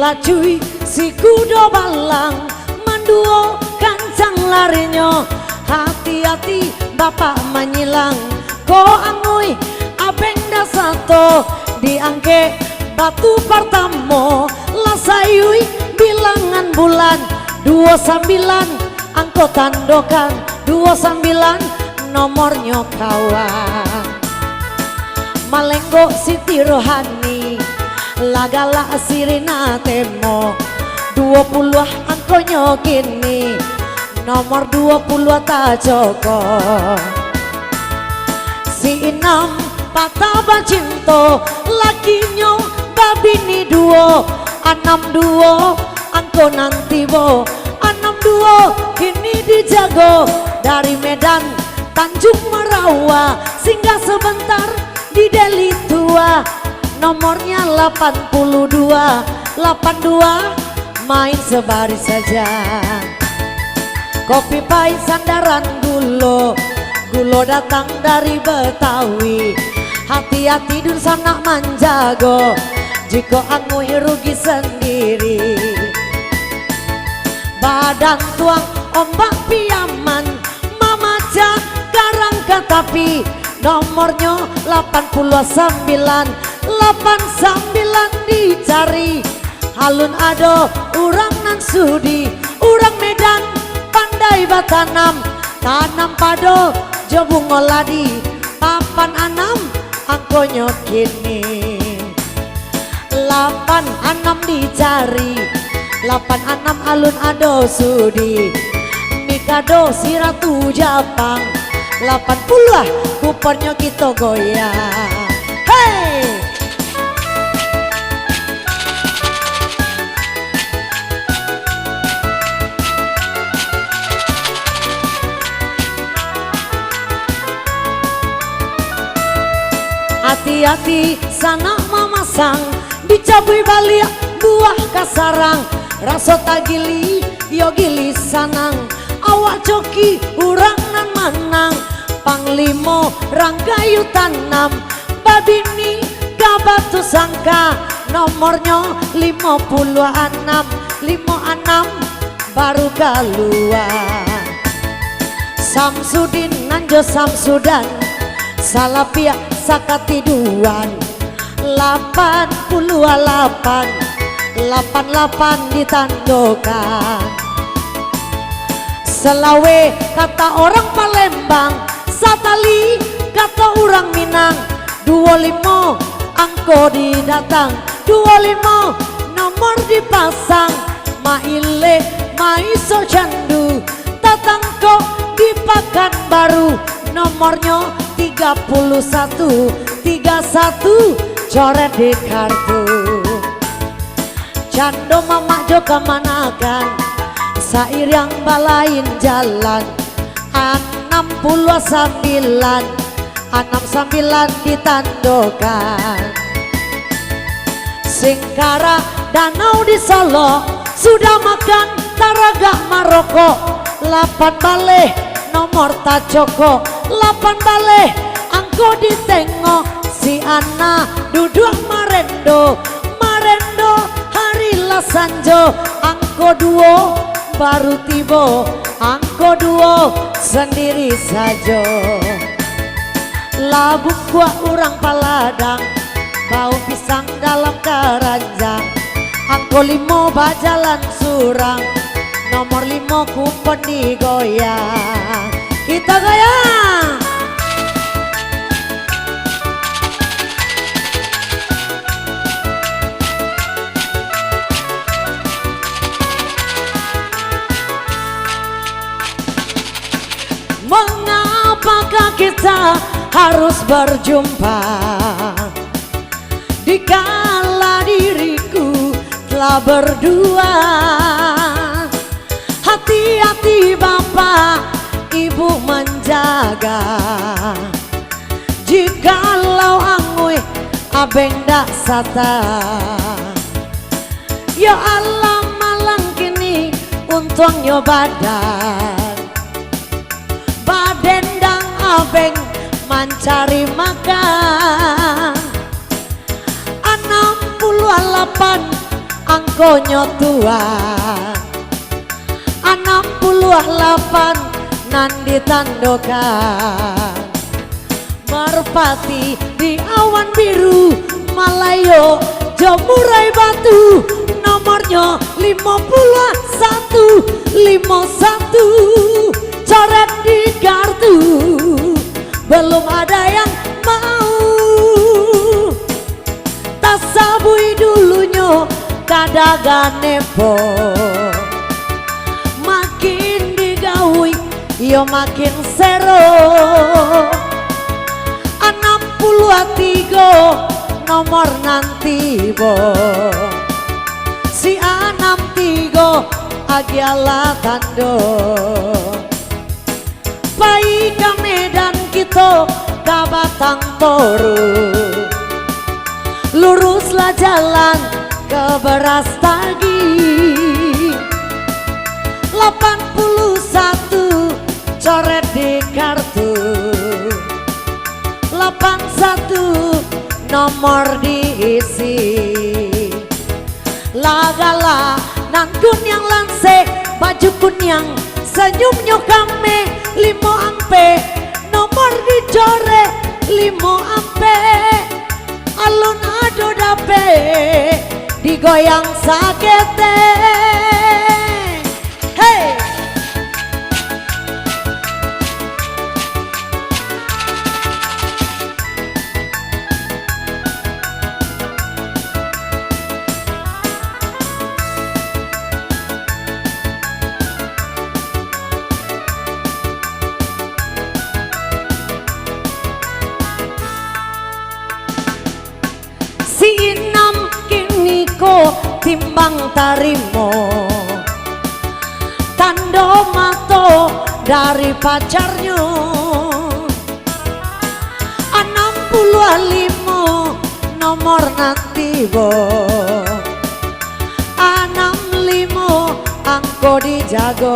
dilacui si kudo balang manduo kancang larinya. Hati-hati bapak menyilang ko angui abeng dasato diangke batu pertamo lasayui bilangan bulan 29 angko tandokan 29 nomornya kawan. Malenggo Siti Rohani lagala sirina temo 20 angkonya kini nomor 20 tak joko. Si enam patah bacinto lakinya babini duo 62 angko nanti bo 62 kini dijago dari Medan Tanjung Marawa singgah sebentar di Deli Tua nomornya 82 main sebaris saja. Kopi pahit sandaran gulo datang dari Betawi. Hati-hati dun sanak manjago jika angui rugi sendiri. Badan tuang ombak piaman mamaja garang katapi nomornya 89 dicari. Halun ado urang nan sudi urang Medan pandai batanam tanam pado jobung ngoladi papan anam angkonyo kini 86 dicari 86 alun ado sudi mikado si ratu Japang 80 kuponnya kita goyang. Hey! Hati-hati sana mamasang dicabui balik buah kasarang raso tagili yo gili sanang awak coki urang nan manang panglimo ranggayu tanam babini kabatu sangka nomornya 56 baru keluar. Samsudin nanjo Samsudan salah pihak sakatiduan 88 ditandokan. Selawe kata orang Palembang satali kata orang Minang 25 angko didatang 25 nomor dipasang maile maiso candu tatangko di Pekanbaru nomornya 31 coret di kartu. Cando mamak jo kemanakan sair yang balain jalan 69 ditandokan. Singkara danau di Solo sudah makan taraga Maroko 8 baleh nomor tacoko 8 baleh angko ditengok si Ana duduk Marendo hari Lasanjo angko duo baru tibo angko duo sendiri saja. Labuk gua urang Paladang bau pisang dalam keranjang angko 5 bajalan surang nomor 5 kupon digoyang. Kita goyang. Mengapakah kita harus berjumpa dikala diriku telah berdua? Hati-hati bapak ibu menjaga jikalau angui abeng dak sata. Ya Allah malang kini untungnya baden dang abeng mencari makan 68 angkonyo tuan 68 nan ditandokan merpati di awan biru Malayo Jemurai Batu nomornya 51 coret di kartu belum ada yang mau tasabui dulunya kadagan nepo makin digaui yo makin sero 63 nomor nanti bo si 63 agiala tando pai ka Medan kita ka Batang Toru luruslah jalan ke Berastagi 81 coret di kartu 81 nomor diisi lagala nan kunyang lanse baju kunyang senyumnya kame 5 ampe nomor dicore 5 ampe alun ado dape digoyang sakete hey si Inam kini ko timbang tarimo tando mato dari pacarnya 65 nomor nanti bo 65 angko dijago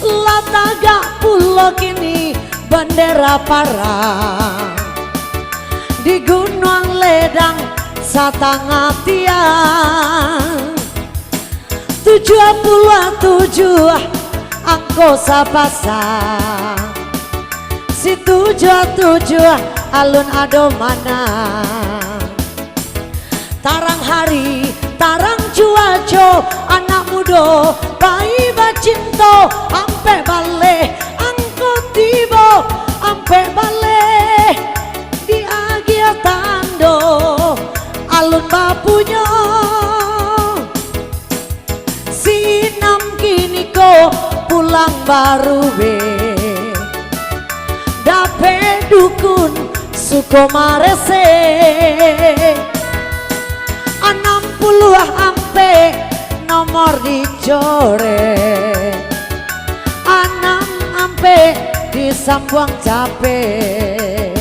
lataga pulau kini bendera parang di Gunung Ledang satangah tiang 77 angko sapasang si 77 alun ado mana tarang hari tarang cuaco anak muda bayi bacinto ampe bale angko tibo ampe bale tando alun bapunya si Inam kini ko pulang baru be dape dukun Sukomarese 60 ampe nomor dicore 6 ampe disambuang capek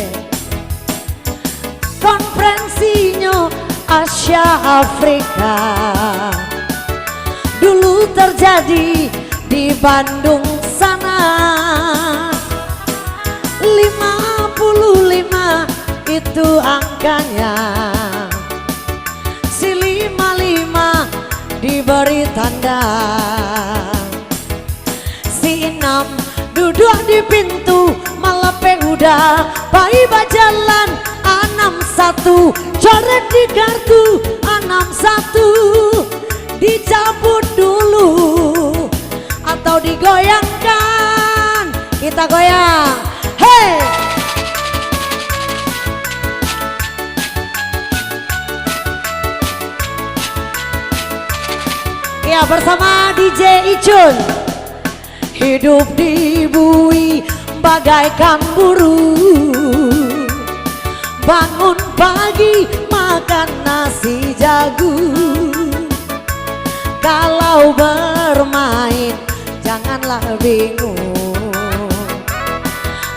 konferensinya Asia Afrika dulu terjadi di Bandung sana 55 itu angkanya si 55 diberi tanda si Inam duduk di pintu malepe udah bayi bajalan 61 coret di kartu 61 dicabut dulu atau digoyangkan kita goyang hey ya bersama DJ Icun hidup di bui bagaikan burung bangun pagi makan nasi jagung kalau bermain janganlah bingung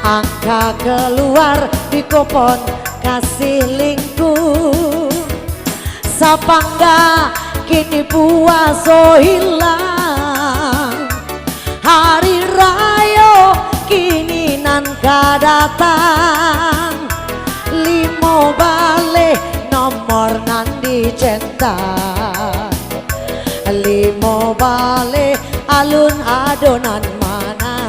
angka keluar di kupon kasih lingkung sapangga kini puaso hilang hari raya kini nan kadatang limo bale nomor nan dicoret datang. Limo bale alun adonan mana,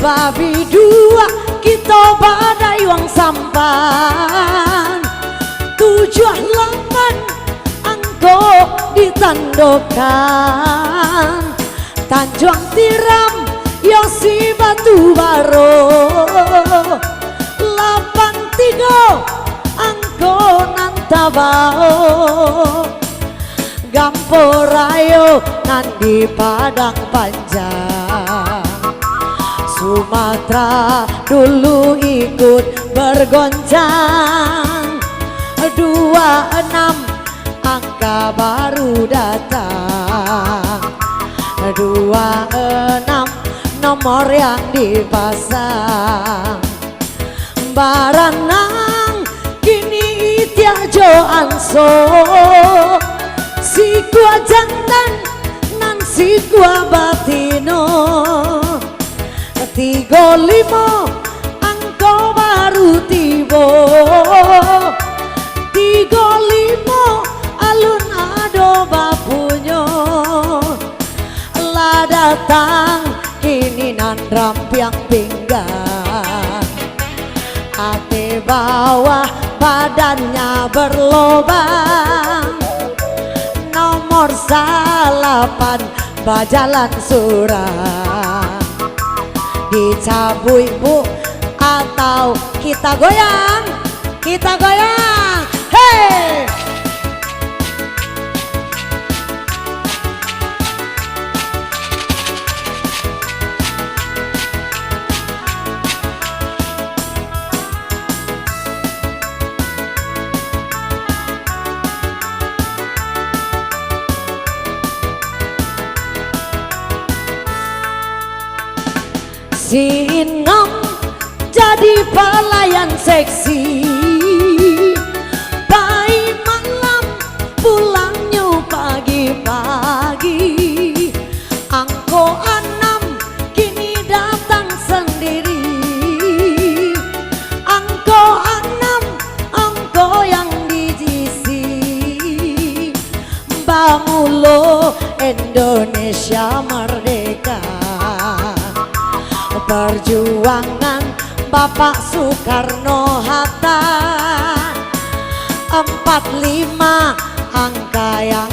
babi dua kita badai wang sampan. 78 angko ditandokan, Tanjung Tiram Yosi Batu Baro. 83 angko Nantabao, Gamporayo Nandi Padang Panjang. Sumatera dulu ikut bergoncang, 26 angka baru datang. 26 nomor yang dipasang. Baranang kini itiajo anso, si gua jantan nan si gua batino. 35 angko baru tibo, 35 alun ado bapunyo. Lah datang kini nan rampiang pinggang, ate bawah badannya berlobang. Nomor 8 bajalan surang, dicabui bu atau kita goyang, kita goyang, hey! Si Inom jadi pelayan seksi, bayi malam pulangnya pagi-pagi. Angko 6 kini datang sendiri, angko 6 angko yang dijisi. Bamulo Indonesia merdeka, perjuangan Bapak Soekarno-Hatta. 45 angka yang